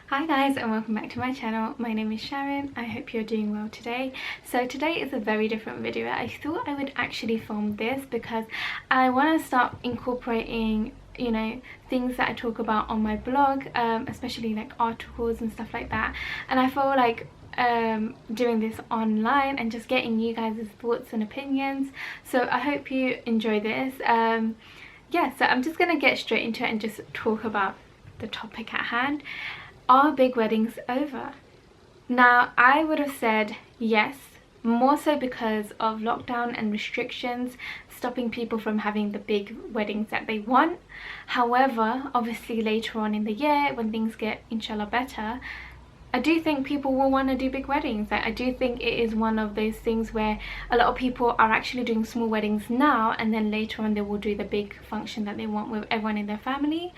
Hi guys, and welcome back to my channel. My name is Sharon. I hope you're doing well today. So today is a very different video. I thought I would actually film this because I want to start incorporating, things that I talk about on my blog, especially like articles and stuff like that. And I feel like doing this online and just getting you guys' thoughts and opinions. So I hope you enjoy this. Yeah, so I'm just gonna get straight into it and just talk about the topic at hand. Are big weddings over? Now, I would have said yes, more so because of lockdown and restrictions stopping people from having the big weddings that they want. However, obviously later on in the year, when things get inshallah better, I do think people will want to do big weddings. Like, I do think it is one of those things where a lot of people are actually doing small weddings now, and then later on they will do the big function that they want with everyone in their family.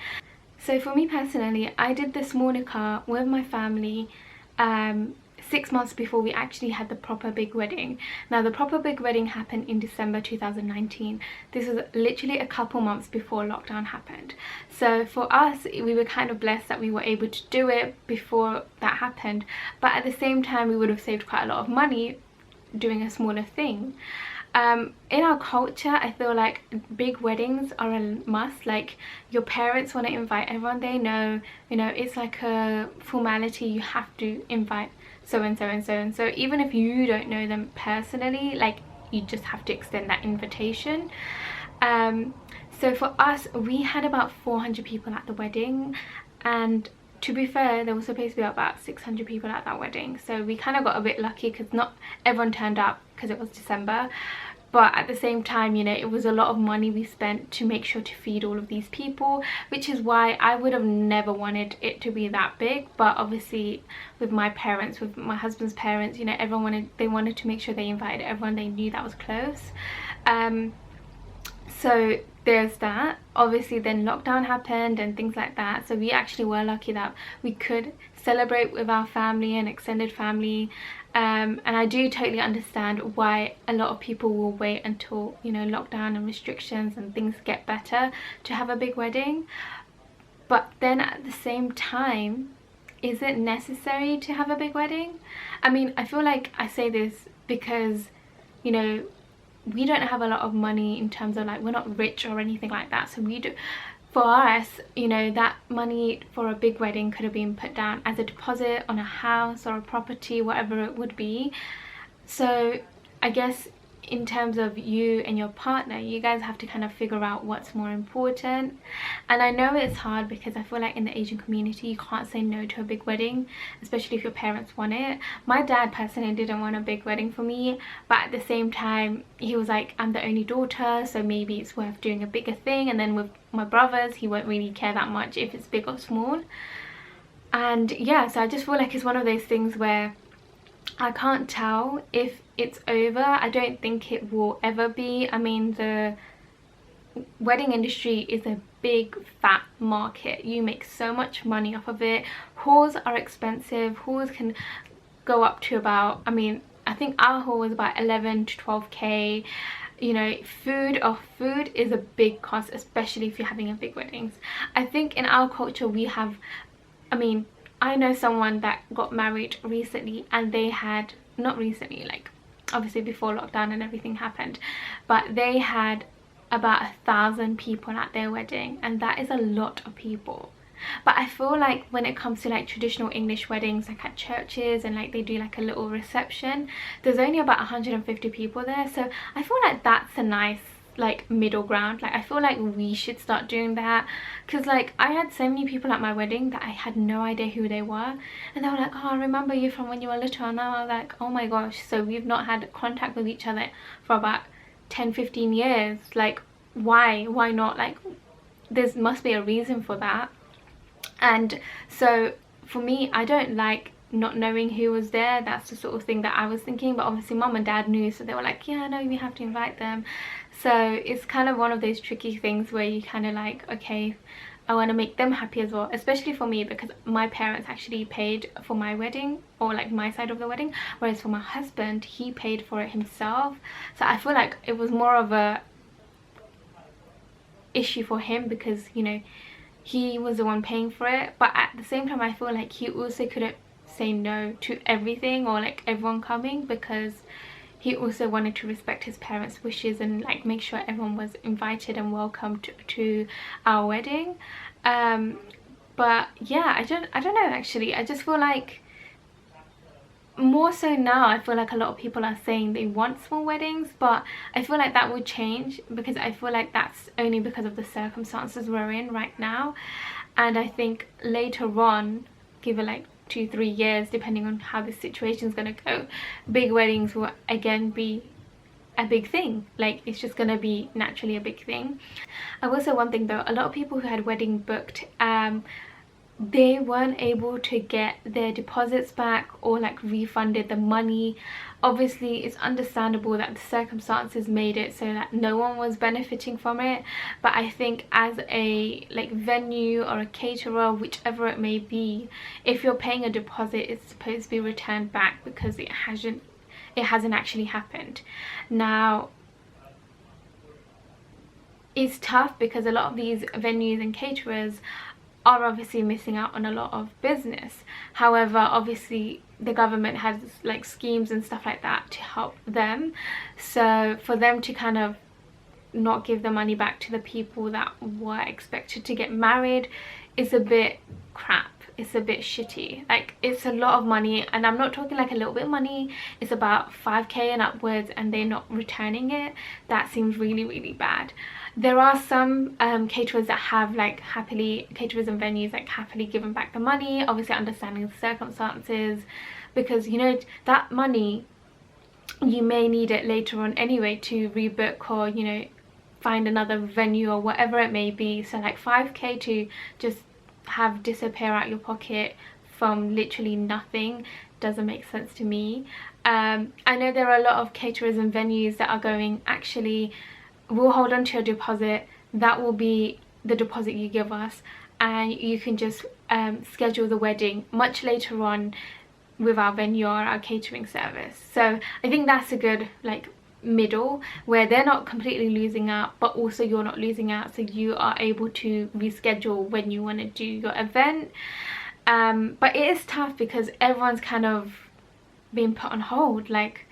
So for me personally, I did the small nikah with my family 6 months before we actually had the proper big wedding. Now, the proper big wedding happened in December 2019. This was literally a couple months before lockdown happened. So for us, we were kind of blessed that we were able to do it before that happened. But at the same time, we would have saved quite a lot of money doing a smaller thing. In our culture, I feel like big weddings are a must. Like, your parents want to invite everyone they know, it's like a formality. You have to invite so and so and so and so, even if you don't know them personally, like, you just have to extend that invitation. So for us, we had about 400 people at the wedding, and to be fair, there was supposed to be about 600 people at that wedding, so we kind of got a bit lucky because not everyone turned up because it was December. But at the same time, it was a lot of money we spent to make sure to feed all of these people, which is why I would have never wanted it to be that big. But obviously with my parents, with my husband's parents, everyone wanted to make sure they invited everyone they knew that was close. So there's that. Obviously then lockdown happened and things like that, so we actually were lucky that we could celebrate with our family and extended family. And I do totally understand why a lot of people will wait until lockdown and restrictions and things get better to have a big wedding. But then at the same time, is it necessary to have a big wedding? I mean, I feel like I say this because we don't have a lot of money in terms of, like, we're not rich or anything like that, so for us, that money for a big wedding could have been put down as a deposit on a house or a property, whatever it would be. So I guess in terms of you and your partner, you guys have to kind of figure out what's more important. And I know it's hard because I feel like in the Asian community you can't say no to a big wedding, especially if your parents want it. My dad personally didn't want a big wedding for me, but at the same time he was like, I'm the only daughter, so maybe it's worth doing a bigger thing. And then with my brothers, he won't really care that much if it's big or small. And yeah, so I just feel like it's one of those things where I can't tell if it's over. I don't think it will ever be. I mean, the wedding industry is a big fat market. You make so much money off of it. Halls are expensive. Halls can go up to about, I think our hall was about 11 to 12k. Food is a big cost, especially if you're having a big weddings. I think in our culture we have, I know someone that got married recently, and they had, not recently, like obviously before lockdown and everything happened, but they had about 1,000 people at their wedding, and that is a lot of people. But I feel like when it comes to like traditional English weddings, like at churches, and like they do like a little reception, there's only about 150 people there. So I feel like that's a nice like middle ground. Like, I feel like we should start doing that, because like I had so many people at my wedding that I had no idea who they were, and they were like, oh, I remember you from when you were little. And I was like, oh my gosh, so we've not had contact with each other for about 10-15 years. Like, why not? Like, there must be a reason for that. And so for me, I don't like not knowing who was there. That's the sort of thing that I was thinking. But obviously mum and dad knew, so they were like, yeah, no, we have to invite them. So it's kind of one of those tricky things where you kind of like, okay, I want to make them happy as well, especially for me, because my parents actually paid for my wedding, or like my side of the wedding, whereas for my husband, he paid for it himself. So I feel like it was more of a issue for him, because he was the one paying for it, but at the same time I feel like he also couldn't say no to everything or like everyone coming, because he also wanted to respect his parents' wishes and like make sure everyone was invited and welcome to our wedding. But yeah, I don't know actually. I just feel like more so now, I feel like a lot of people are saying they want small weddings, but I feel like that would change, because I feel like that's only because of the circumstances we're in right now. And I think later on, give it like 2-3 years, depending on how the situation is going to go, big weddings will again be a big thing. Like, it's just gonna be naturally a big thing. I will say one thing though, a lot of people who had wedding booked, they weren't able to get their deposits back or like refunded the money. Obviously it's understandable that the circumstances made it so that no one was benefiting from it, but I think as a like venue or a caterer, whichever it may be, if you're paying a deposit, it's supposed to be returned back, because it hasn't actually happened. Now it's tough because a lot of these venues and caterers are obviously missing out on a lot of business. However, obviously the government has like schemes and stuff like that to help them, so for them to kind of not give the money back to the people that were expected to get married is a bit crap. It's a bit shitty. Like, it's a lot of money, and I'm not talking like a little bit of money, it's about 5k and upwards, and they're not returning it. That seems really bad. There are some caterers that have like caterers and venues like happily given back the money, obviously understanding the circumstances, because you know that money you may need it later on anyway to rebook, or you know, find another venue or whatever it may be. So like 5k to just have disappear out your pocket from literally nothing doesn't make sense to me. I know there are a lot of caterers and venues that are going, actually we'll hold on to your deposit, that will be the deposit you give us, and you can just schedule the wedding much later on with our venue or our catering service. So I think that's a good like middle, where they're not completely losing out but also you're not losing out, so you are able to reschedule when you want to do your event. But it is tough because everyone's kind of being put on hold. Like,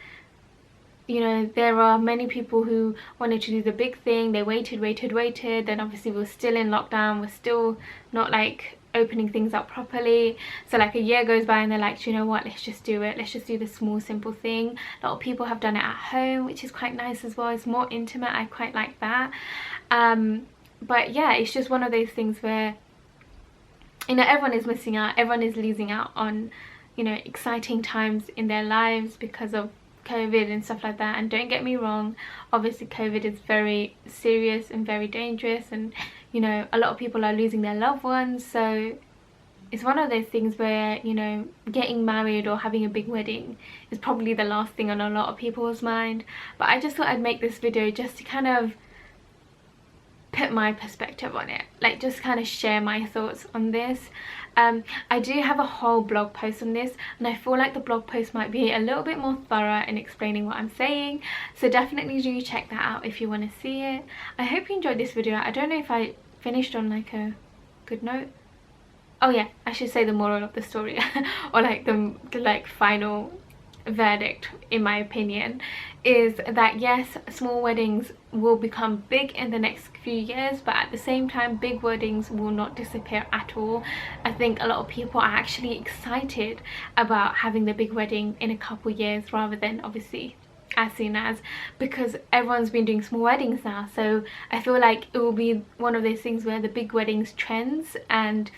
you know, there are many people who wanted to do the big thing, they waited, then obviously we're still in lockdown, we're still not like opening things up properly, so like a year goes by and they're like, you know what, let's just do it, let's just do the small simple thing. A lot of people have done it at home, which is quite nice as well. It's more intimate, I quite like that. But yeah, it's just one of those things where, you know, everyone is missing out, everyone is losing out on, you know, exciting times in their lives because of COVID and stuff like that. And don't get me wrong, obviously COVID is very serious and very dangerous, and you know, a lot of people are losing their loved ones, so it's one of those things where, you know, getting married or having a big wedding is probably the last thing on a lot of people's mind. But I just thought I'd make this video just to kind of put my perspective on it, like just kind of share my thoughts on this. I do have a whole blog post on this, and I feel like the blog post might be a little bit more thorough in explaining what I'm saying, so definitely do check that out if you want to see it. I hope you enjoyed this video. I don't know if I finished on like a good note. Oh yeah, I should say the moral of the story or like the like final verdict, in my opinion, is that yes, small weddings will become big in the next few years, but at the same time big weddings will not disappear at all. I think a lot of people are actually excited about having the big wedding in a couple years rather than obviously as soon as, because everyone's been doing small weddings now. So I feel like it will be one of those things where the big weddings trends and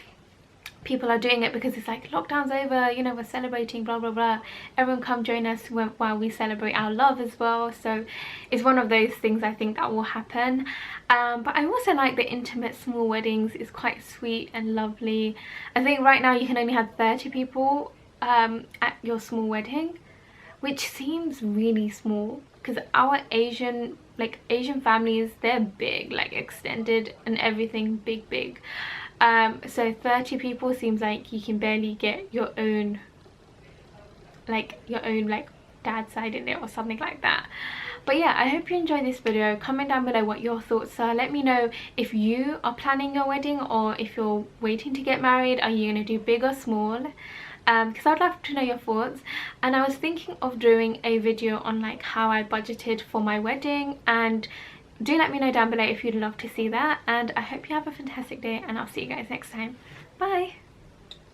people are doing it because it's like lockdown's over, you know, we're celebrating, blah blah blah, everyone come join us while we celebrate our love as well. So it's one of those things I think that will happen. But I also like the intimate small weddings. It's quite sweet and lovely. I think right now you can only have 30 people at your small wedding, which seems really small because our Asian families, they're big, like extended and everything, big. So 30 people seems like you can barely get your own like dad side in it or something like that. But yeah, I hope you enjoyed this video. Comment down below what your thoughts are. Let me know if you are planning your wedding or if you're waiting to get married. Are you going to do big or small? Because I'd love to know your thoughts. And I was thinking of doing a video on like how I budgeted for my wedding, and do let me know down below if you'd love to see that. And I hope you have a fantastic day, and I'll see you guys next time. Bye.